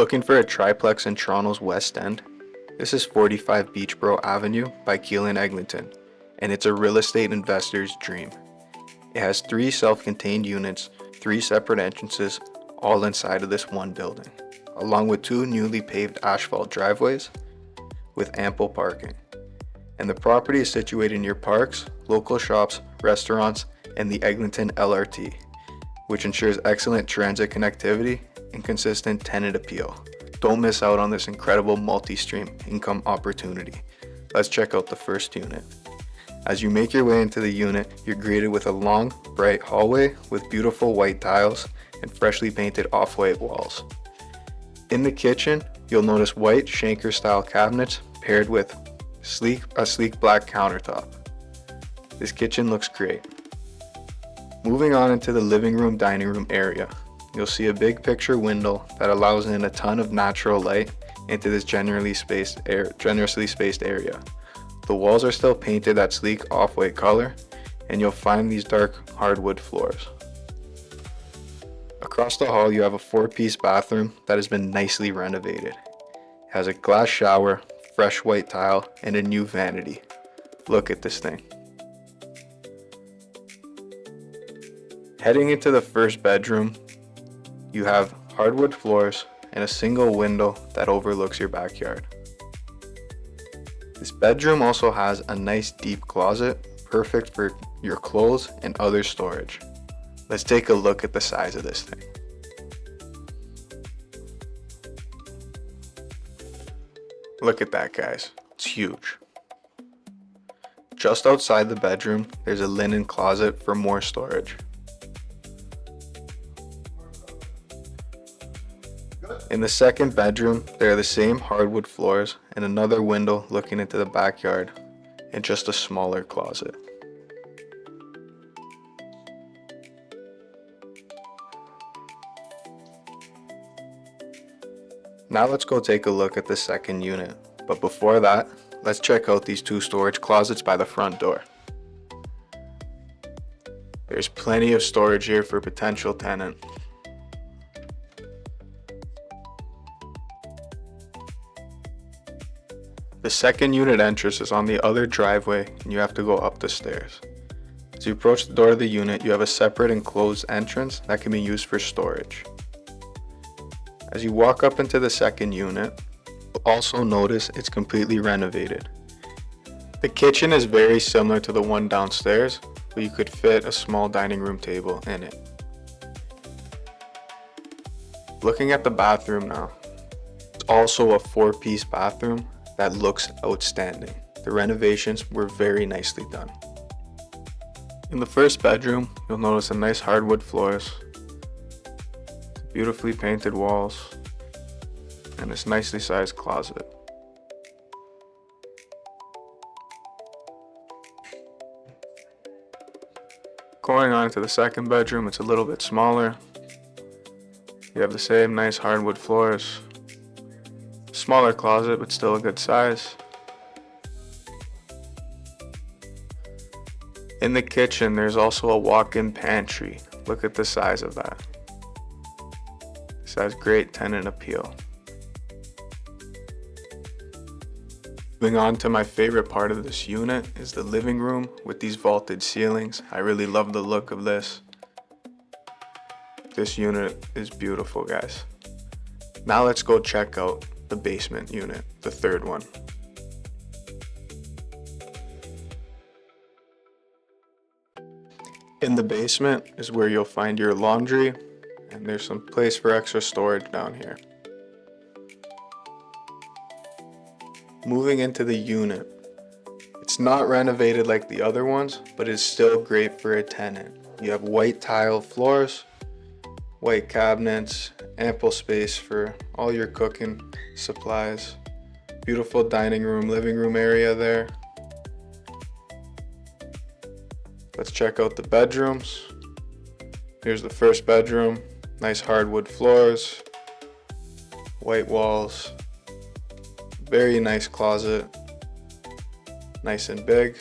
Looking for a triplex in Toronto's West End? This is 45 Beachboro Avenue by Keele in Eglinton, and it's a real estate investor's dream. It has 3 self-contained units, 3 separate entrances, all inside of this one building, along with 2 newly paved asphalt driveways with ample parking. And the property is situated near parks, local shops, restaurants, and the Eglinton LRT, which ensures excellent transit connectivity and consistent tenant appeal. Don't miss out on this incredible multi-stream income opportunity. Let's check out the first unit. As you make your way into the unit, you're greeted with a long, bright hallway with beautiful white tiles and freshly painted off-white walls. In the kitchen, you'll notice white Shanker style cabinets paired with a sleek black countertop. This kitchen looks great. Moving on into the living room dining room area, you'll see a big picture window that allows in a ton of natural light into this generously spaced area. The walls are still painted that sleek off-white color, and you'll find these dark hardwood floors. Across the hall, you have a 4-piece bathroom that has been nicely renovated. It has a glass shower, fresh white tile, and a new vanity. Look at this thing. Heading into the first bedroom, you have hardwood floors and a single window that overlooks your backyard. This bedroom also has a nice deep closet, perfect for your clothes and other storage. Let's take a look at the size of this thing. Look at that, guys. It's huge. Just outside the bedroom, there's a linen closet for more storage. In the second bedroom, there are the same hardwood floors and another window looking into the backyard and just a smaller closet. Now let's go take a look at the second unit, but before that, let's check out these 2 storage closets by the front door. There's plenty of storage here for a potential tenant. The second unit entrance is on the other driveway and you have to go up the stairs. As you approach the door of the unit, you have a separate enclosed entrance that can be used for storage. As you walk up into the second unit, you'll also notice it's completely renovated. The kitchen is very similar to the one downstairs, but you could fit a small dining room table in it. Looking at the bathroom now, it's also a 4-piece bathroom that looks outstanding. The renovations were very nicely done. In the first bedroom, you'll notice a nice hardwood floors, beautifully painted walls, and this nicely sized closet. Going on to the second bedroom, it's a little bit smaller. You have the same nice hardwood floors. Smaller closet, but still a good size. In the kitchen, there's also a walk-in pantry. Look at the size of that. This has great tenant appeal. Moving on to my favorite part of this unit is the living room with these vaulted ceilings. I really love the look of this. This unit is beautiful, guys. Now let's go check out the basement unit, the third one. In the basement is where you'll find your laundry, and there's some place for extra storage down here. Moving into the unit, it's not renovated like the other ones, but it's still great for a tenant. You have white tile floors, white cabinets, ample space for all your cooking supplies, beautiful dining room, living room area there. Let's check out the bedrooms. Here's the first bedroom, nice hardwood floors, white walls, very nice closet, nice and big.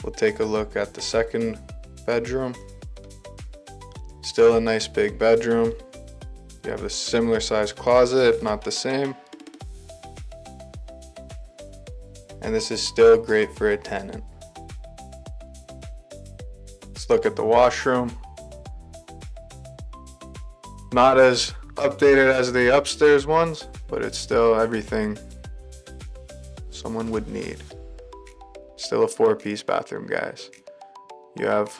We'll take a look at the second bedroom. Still a nice big bedroom, You have a similar size closet, if not the same. And this is still great for a tenant. Let's look at the washroom. Not as updated as the upstairs ones, but it's still everything someone would need. Still a 4-piece bathroom, guys. You have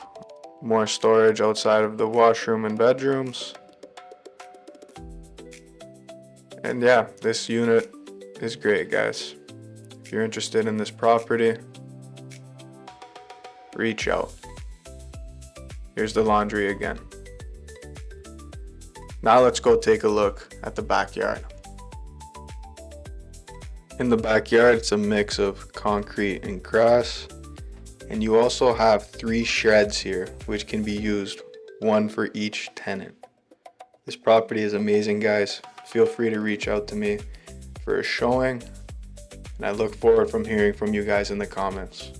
more storage outside of the washroom and bedrooms. And yeah, this unit is great, guys. If you're interested in this property, reach out. Here's the laundry again. Now let's go take a look at the backyard. In the backyard, it's a mix of concrete and grass. And you also have 3 sheds here, which can be used, 1 for each tenant. This property is amazing, guys. Feel free to reach out to me for a showing. And I look forward from hearing from you guys in the comments.